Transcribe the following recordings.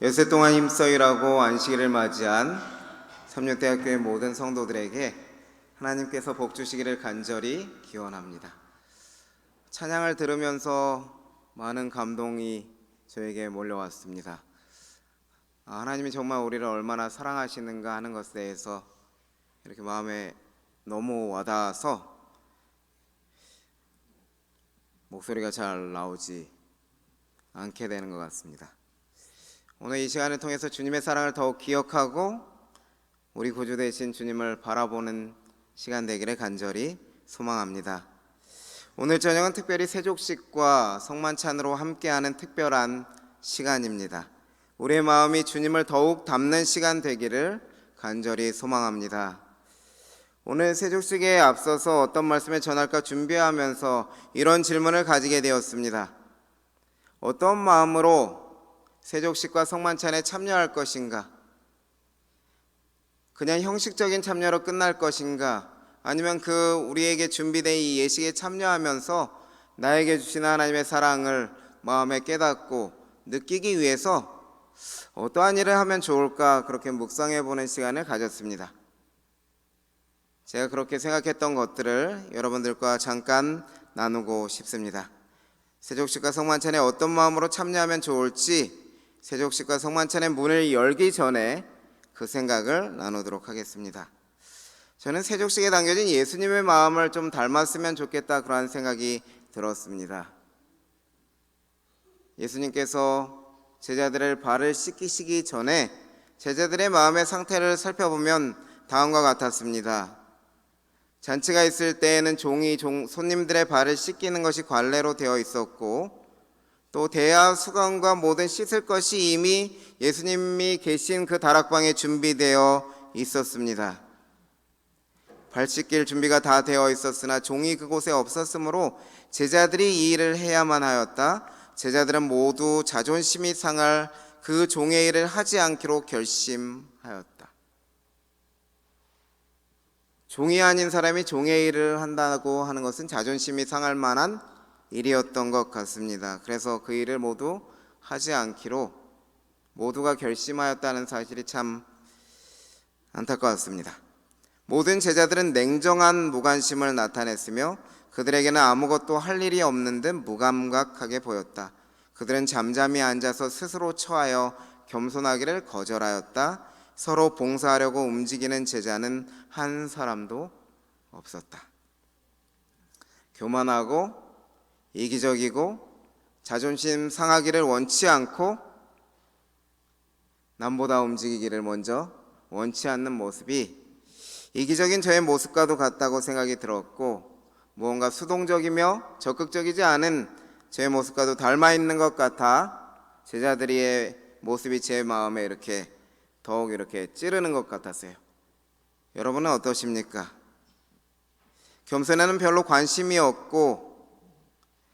엿새 동안 힘써 일하고 안식일을 맞이한 삼육대학교의 모든 성도들에게 하나님께서 복 주시기를 간절히 기원합니다. 찬양을 들으면서 많은 감동이 저에게 몰려왔습니다. 하나님이 정말 우리를 얼마나 사랑하시는가 하는 것에 대해서 이렇게 마음에 너무 와닿아서 목소리가 잘 나오지 않게 되는 것 같습니다. 오늘 이 시간을 통해서 주님의 사랑을 더욱 기억하고 우리 구주 되신 주님을 바라보는 시간 되기를 간절히 소망합니다. 오늘 저녁은 특별히 세족식과 성만찬으로 함께하는 특별한 시간입니다. 우리의 마음이 주님을 더욱 닮는 시간 되기를 간절히 소망합니다. 오늘 세족식에 앞서서 어떤 말씀을 전할까 준비하면서 이런 질문을 가지게 되었습니다. 어떤 마음으로 세족식과 성만찬에 참여할 것인가? 그냥 형식적인 참여로 끝날 것인가? 아니면 우리에게 준비된 이 예식에 참여하면서 나에게 주신 하나님의 사랑을 마음에 깨닫고 느끼기 위해서 어떠한 일을 하면 좋을까? 그렇게 묵상해 보는 시간을 가졌습니다. 제가 그렇게 생각했던 것들을 여러분들과 잠깐 나누고 싶습니다. 세족식과 성만찬에 어떤 마음으로 참여하면 좋을지 세족식과 성만찬의 문을 열기 전에 그 생각을 나누도록 하겠습니다. 저는 세족식에 담겨진 예수님의 마음을 좀 닮았으면 좋겠다 그런 생각이 들었습니다. 예수님께서 제자들의 발을 씻기시기 전에 제자들의 마음의 상태를 살펴보면 다음과 같았습니다. 잔치가 있을 때에는 종이 손님들의 발을 씻기는 것이 관례로 되어 있었고 또 대야 수건과 모든 씻을 것이 이미 예수님이 계신 그 다락방에 준비되어 있었습니다. 발 씻길 준비가 다 되어 있었으나 종이 그곳에 없었으므로 제자들이 이 일을 해야만 하였다. 제자들은 모두 자존심이 상할 그 종의 일을 하지 않기로 결심하였다. 종이 아닌 사람이 종의 일을 한다고 하는 것은 자존심이 상할 만한 일이었던 것 같습니다. 그래서 그 일을 모두 하지 않기로 모두가 결심하였다는 사실이 참 안타까웠습니다. 모든 제자들은 냉정한 무관심을 나타냈으며 그들에게는 아무것도 할 일이 없는 듯 무감각하게 보였다. 그들은 잠잠히 앉아서 스스로 처하여 겸손하기를 거절하였다. 서로 봉사하려고 움직이는 제자는 한 사람도 없었다. 교만하고 이기적이고 자존심 상하기를 원치 않고 남보다 움직이기를 먼저 원치 않는 모습이 이기적인 저의 모습과도 같다고 생각이 들었고 무언가 수동적이며 적극적이지 않은 저의 모습과도 닮아 있는 것 같아 제자들의 모습이 제 마음에 더욱 찌르는 것 같았어요. 여러분은 어떠십니까? 겸손에는 별로 관심이 없고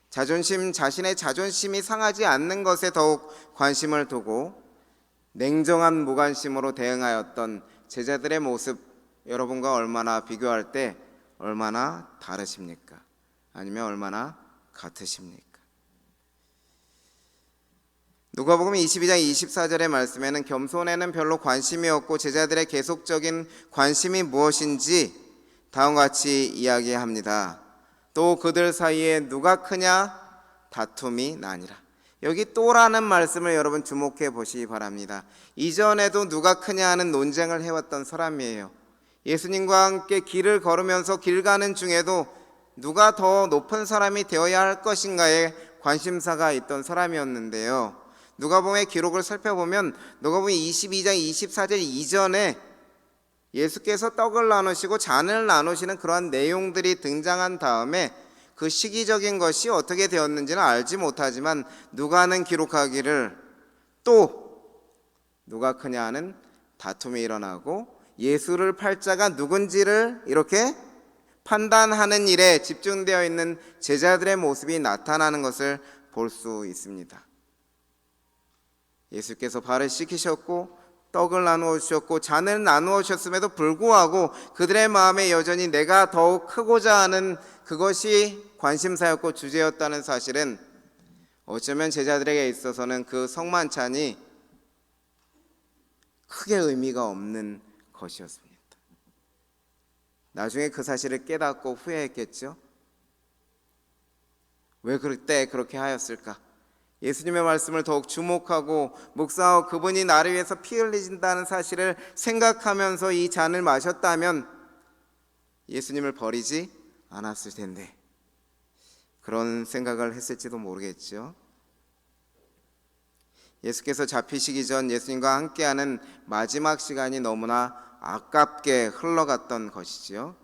자신의 자존심이 상하지 않는 것에 더욱 관심을 두고 냉정한 무관심으로 대응하였던 제자들의 모습 여러분과 얼마나 비교할 때 얼마나 다르십니까? 아니면 얼마나 같으십니까? 누가복음 22장 24절의 말씀에는 겸손에는 별로 관심이 없고 제자들의 계속적인 관심이 무엇인지 다음과 같이 이야기합니다. 또 그들 사이에 누가 크냐 다툼이 나니라. 여기 또라는 말씀을 여러분 주목해 보시기 바랍니다. 이전에도 누가 크냐 하는 논쟁을 해왔던 사람이에요. 예수님과 함께 길을 걸으면서 길 가는 중에도 누가 더 높은 사람이 되어야 할 것인가에 관심사가 있던 사람이었는데요. 누가복음의 기록을 살펴보면 누가복음 22장 24절 이전에 예수께서 떡을 나누시고 잔을 나누시는 그러한 내용들이 등장한 다음에 그 시기적인 것이 어떻게 되었는지는 알지 못하지만 누가는 기록하기를 또 누가 크냐 하는 다툼이 일어나고 예수를 팔 자가 누군지를 이렇게 판단하는 일에 집중되어 있는 제자들의 모습이 나타나는 것을 볼 수 있습니다. 예수께서 발을 씻기셨고 떡을 나누어 주셨고 잔을 나누어 주셨음에도 불구하고 그들의 마음에 여전히 내가 더욱 크고자 하는 그것이 관심사였고 주제였다는 사실은 어쩌면 제자들에게 있어서는 그 성만찬이 크게 의미가 없는 것이었습니다. 나중에 그 사실을 깨닫고 후회했겠죠. 왜 그때 그렇게 하였을까? 예수님의 말씀을 더욱 주목하고 묵상하고 그분이 나를 위해서 피 흘리신다는 사실을 생각하면서 이 잔을 마셨다면 예수님을 버리지 않았을 텐데 그런 생각을 했을지도 모르겠죠. 예수께서 잡히시기 전 예수님과 함께하는 마지막 시간이 너무나 아깝게 흘러갔던 것이지요.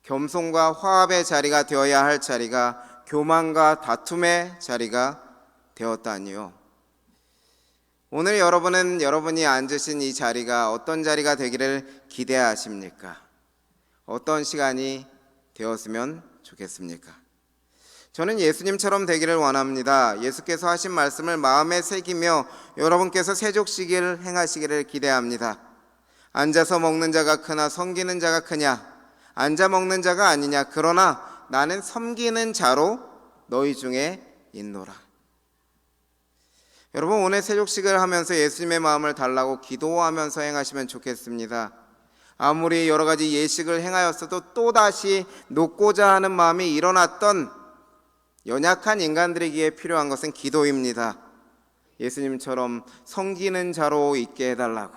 겸손과 화합의 자리가 되어야 할 자리가 교만과 다툼의 자리가 되었다니요. 오늘 여러분이 앉으신 이 자리가 어떤 자리가 되기를 기대하십니까? 어떤 시간이 되었으면 좋겠습니까? 저는 예수님처럼 되기를 원합니다. 예수께서 하신 말씀을 마음에 새기며 여러분께서 세족시기를 행하시기를 기대합니다. 앉아서 먹는 자가 크나 섬기는 자가 크냐? 앉아 먹는 자가 아니냐? 그러나 나는 섬기는 자로 너희 중에 있노라. 여러분, 오늘 세족식을 하면서 예수님의 마음을 달라고 기도하면서 행하시면 좋겠습니다. 아무리 여러 가지 예식을 행하였어도 또다시 놓고자 하는 마음이 일어났던 연약한 인간들에게 필요한 것은 기도입니다. 예수님처럼 섬기는 자로 있게 해달라고,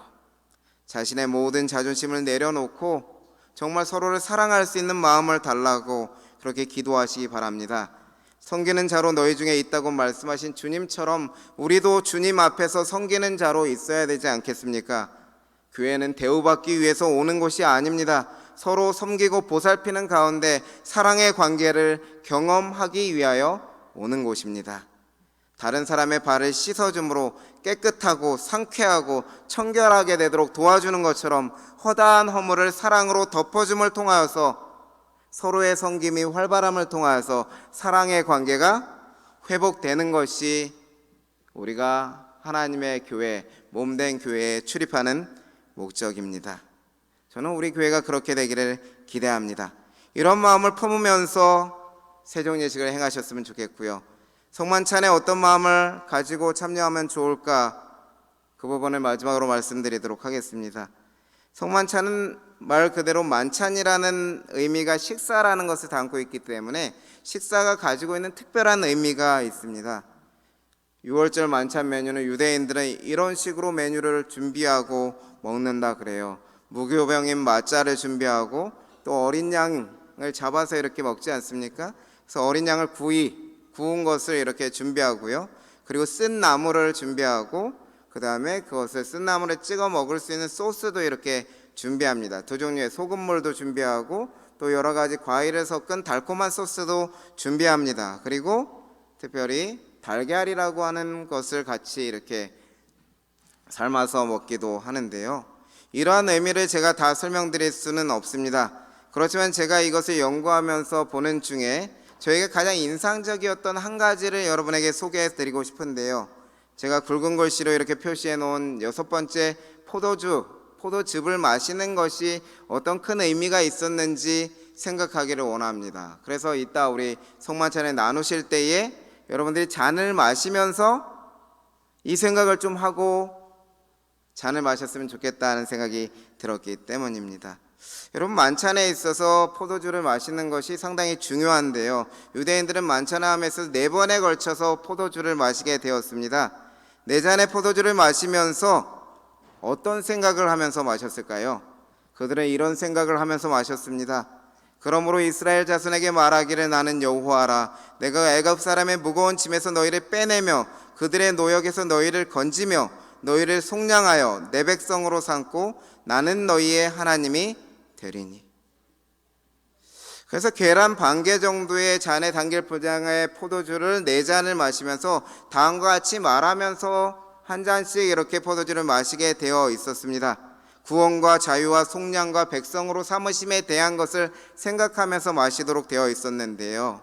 자신의 모든 자존심을 내려놓고 정말 서로를 사랑할 수 있는 마음을 달라고 그렇게 기도하시기 바랍니다. 섬기는 자로 너희 중에 있다고 말씀하신 주님처럼 우리도 주님 앞에서 섬기는 자로 있어야 되지 않겠습니까? 교회는 대우받기 위해서 오는 곳이 아닙니다. 서로 섬기고 보살피는 가운데 사랑의 관계를 경험하기 위하여 오는 곳입니다. 다른 사람의 발을 씻어줌으로 깨끗하고 상쾌하고 청결하게 되도록 도와주는 것처럼 허다한 허물을 사랑으로 덮어줌을 통하여서 서로의 섬김이 활발함을 통하여서 사랑의 관계가 회복되는 것이 우리가 하나님의 교회, 몸된 교회에 출입하는 목적입니다. 저는 우리 교회가 그렇게 되기를 기대합니다. 이런 마음을 품으면서 세종예식을 행하셨으면 좋겠고요. 성만찬에 어떤 마음을 가지고 참여하면 좋을까? 그 부분을 마지막으로 말씀드리도록 하겠습니다. 성만찬은 말 그대로 만찬이라는 의미가 식사라는 것을 담고 있기 때문에 식사가 가지고 있는 특별한 의미가 있습니다. 6월절 만찬 메뉴는 유대인들은 이런 식으로 메뉴를 준비하고 먹는다 그래요. 무교병인 마짜를 준비하고 또 어린 양을 잡아서 이렇게 먹지 않습니까? 그래서 어린 양을 구운 것을 이렇게 준비하고요. 그리고 쓴 나물을 준비하고 그 다음에 그것을 쓴 나물에 찍어 먹을 수 있는 소스도 이렇게 준비합니다. 두 종류의 소금물도 준비하고 또 여러 가지 과일을 섞은 달콤한 소스도 준비합니다. 그리고 특별히 달걀이라고 하는 것을 같이 이렇게 삶아서 먹기도 하는데요. 이러한 의미를 제가 다 설명드릴 수는 없습니다. 그렇지만 제가 이것을 연구하면서 보는 중에 저에게 가장 인상적이었던 한 가지를 여러분에게 소개해 드리고 싶은데요. 제가 굵은 글씨로 이렇게 표시해 놓은 6번째 포도즙을 마시는 것이 어떤 큰 의미가 있었는지 생각하기를 원합니다. 그래서 이따 우리 성만찬에 나누실 때에 여러분들이 잔을 마시면서 이 생각을 좀 하고 잔을 마셨으면 좋겠다는 생각이 들었기 때문입니다. 여러분, 만찬에 있어서 포도주를 마시는 것이 상당히 중요한데요. 유대인들은 만찬을 하면서 4번에 걸쳐서 포도주를 마시게 되었습니다. 4잔의 포도주를 마시면서 어떤 생각을 하면서 마셨을까요? 그들은 이런 생각을 하면서 마셨습니다. 그러므로 이스라엘 자손에게 말하기를 나는 여호와라. 내가 애굽 사람의 무거운 짐에서 너희를 빼내며 그들의 노역에서 너희를 건지며 너희를 속량하여 내 백성으로 삼고 나는 너희의 하나님이 되리니. 그래서 계란 반 개 정도의 잔에 담길 분량의 포도주를 4잔을 마시면서 다음과 같이 말하면서 한 잔씩 이렇게 포도주를 마시게 되어 있었습니다. 구원과 자유와 속량과 백성으로 삼으심에 대한 것을 생각하면서 마시도록 되어 있었는데요.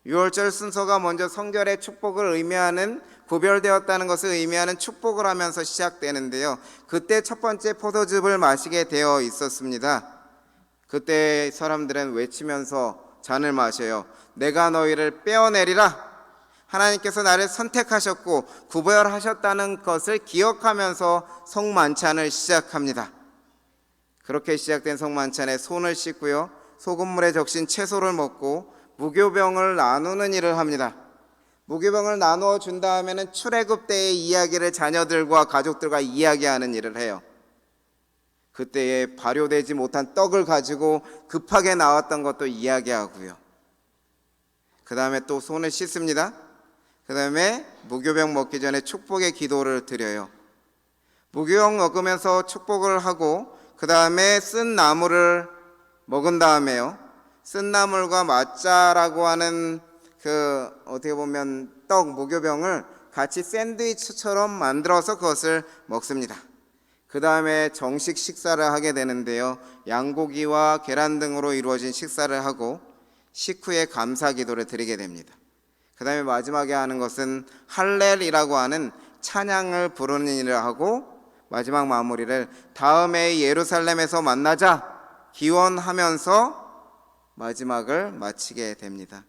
6월절 순서가 먼저 성결의 축복을 의미하는, 구별되었다는 것을 의미하는 축복을 하면서 시작되는데요. 그때 첫 번째 포도즙을 마시게 되어 있었습니다. 그때 사람들은 외치면서 잔을 마셔요. 내가 너희를 빼어내리라. 하나님께서 나를 선택하셨고 구별하셨다는 것을 기억하면서 성만찬을 시작합니다. 그렇게 시작된 성만찬에 손을 씻고요, 소금물에 적신 채소를 먹고 무교병을 나누는 일을 합니다. 무교병을 나누어 준 다음에는 출애굽 때의 이야기를 자녀들과 가족들과 이야기하는 일을 해요. 그때에 발효되지 못한 떡을 가지고 급하게 나왔던 것도 이야기하고요. 그 다음에 또 손을 씻습니다. 그 다음에 무교병 먹기 전에 축복의 기도를 드려요. 무교병 먹으면서 축복을 하고 그 다음에 쓴 나물을 먹은 다음에요, 쓴 나물과 맛자라고 하는 어떻게 보면 떡, 무교병을 같이 샌드위치처럼 만들어서 그것을 먹습니다. 그 다음에 정식 식사를 하게 되는데요, 양고기와 계란 등으로 이루어진 식사를 하고 식후에 감사 기도를 드리게 됩니다. 그 다음에 마지막에 하는 것은 할렐이라고 하는 찬양을 부르는 일을 하고 마지막 마무리를 다음에 예루살렘에서 만나자 기원하면서 마지막을 마치게 됩니다.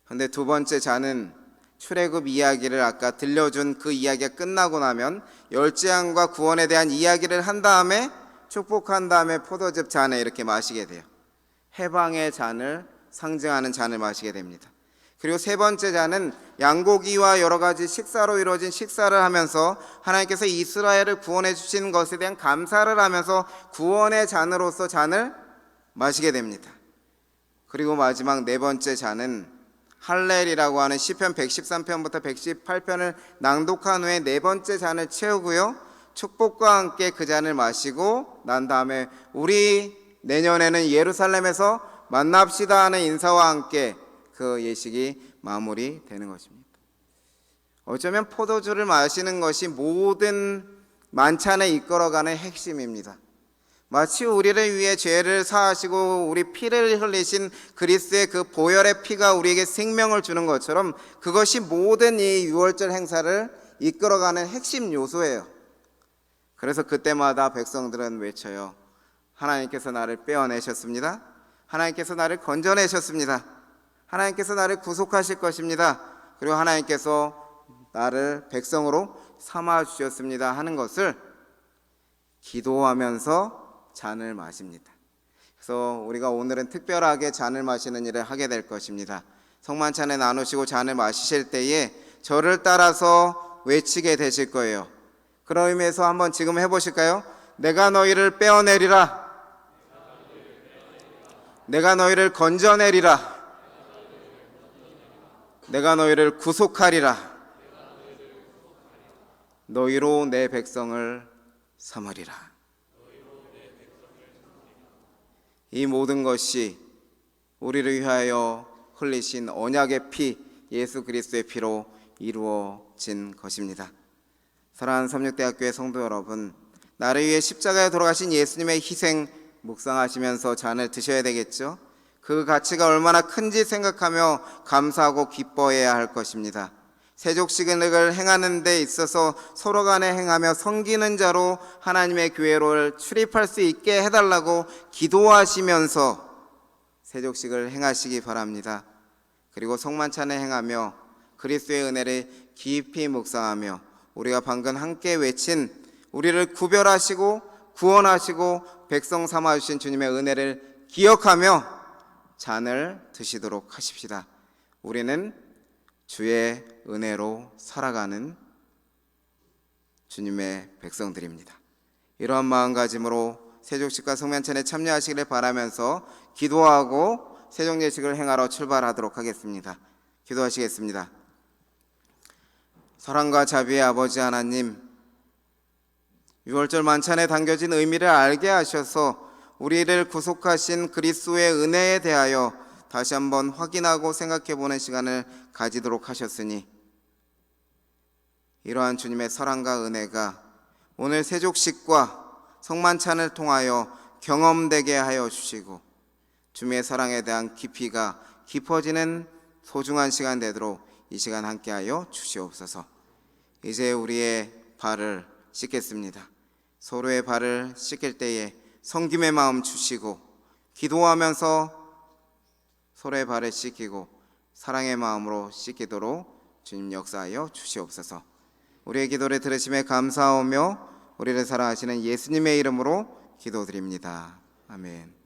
그런데 두 번째 잔은 출애굽 이야기를 아까 들려준 그 이야기가 끝나고 나면 열재앙과 구원에 대한 이야기를 한 다음에 축복한 다음에 포도즙 잔에 이렇게 마시게 돼요. 해방의 잔을 상징하는 잔을 마시게 됩니다. 그리고 세 번째 잔은 양고기와 여러 가지 식사로 이루어진 식사를 하면서 하나님께서 이스라엘을 구원해 주신 것에 대한 감사를 하면서 구원의 잔으로서 잔을 마시게 됩니다. 그리고 마지막 네 번째 잔은 할렐이라고 하는 시편 113편부터 118편을 낭독한 후에 네 번째 잔을 채우고요, 축복과 함께 그 잔을 마시고 난 다음에 우리 내년에는 예루살렘에서 만납시다 하는 인사와 함께 그 예식이 마무리되는 것입니다. 어쩌면 포도주를 마시는 것이 모든 만찬에 이끌어가는 핵심입니다. 마치 우리를 위해 죄를 사하시고 우리 피를 흘리신 그리스도의 그 보혈의 피가 우리에게 생명을 주는 것처럼 그것이 모든 이 유월절 행사를 이끌어가는 핵심 요소예요. 그래서 그때마다 백성들은 외쳐요. 하나님께서 나를 빼어내셨습니다. 하나님께서 나를 건져내셨습니다. 하나님께서 나를 구속하실 것입니다. 그리고 하나님께서 나를 백성으로 삼아 주셨습니다 하는 것을 기도하면서 잔을 마십니다. 그래서 우리가 오늘은 특별하게 잔을 마시는 일을 하게 될 것입니다. 성만찬에 나누시고 잔을 마시실 때에 저를 따라서 외치게 되실 거예요. 그런 의미에서 한번 지금 해보실까요? 내가 너희를 빼어내리라. 내가 너희를 건져내리라. 내가 너희를 구속하리라. 너희로 내 백성을 삼으리라. 이 모든 것이 우리를 위하여 흘리신 언약의 피, 예수 그리스도의 피로 이루어진 것입니다. 사랑하는 삼육대학교의 성도 여러분, 나를 위해 십자가에 돌아가신 예수님의 희생 묵상하시면서 잔을 드셔야 되겠죠. 그 가치가 얼마나 큰지 생각하며 감사하고 기뻐해야 할 것입니다. 세족식을 행하는 데 있어서 서로 간에 행하며 섬기는 자로 하나님의 교회로 출입할 수 있게 해달라고 기도하시면서 세족식을 행하시기 바랍니다. 그리고 성만찬을 행하며 그리스도의 은혜를 깊이 묵상하며 우리가 방금 함께 외친 우리를 구별하시고 구원하시고 백성 삼아주신 주님의 은혜를 기억하며 잔을 드시도록 하십시다. 우리는 주의 은혜로 살아가는 주님의 백성들입니다. 이러한 마음가짐으로 세족식과 성만찬에 참여하시기를 바라면서 기도하고 세종예식을 행하러 출발하도록 하겠습니다. 기도하시겠습니다. 사랑과 자비의 아버지 하나님, 유월절 만찬에 담겨진 의미를 알게 하셔서 우리를 구속하신 그리스도의 은혜에 대하여 다시 한번 확인하고 생각해보는 시간을 가지도록 하셨으니 이러한 주님의 사랑과 은혜가 오늘 세족식과 성만찬을 통하여 경험되게 하여 주시고 주님의 사랑에 대한 깊이가 깊어지는 소중한 시간 되도록 이 시간 함께하여 주시옵소서. 이제 우리의 발을 씻겠습니다. 서로의 발을 씻길 때에 섬김의 마음 주시고 기도하면서 서로의 발을 씻기고 사랑의 마음으로 씻기도록 주님 역사하여 주시옵소서. 우리의 기도를 들으심에 감사하며 우리를 사랑하시는 예수님의 이름으로 기도드립니다. 아멘.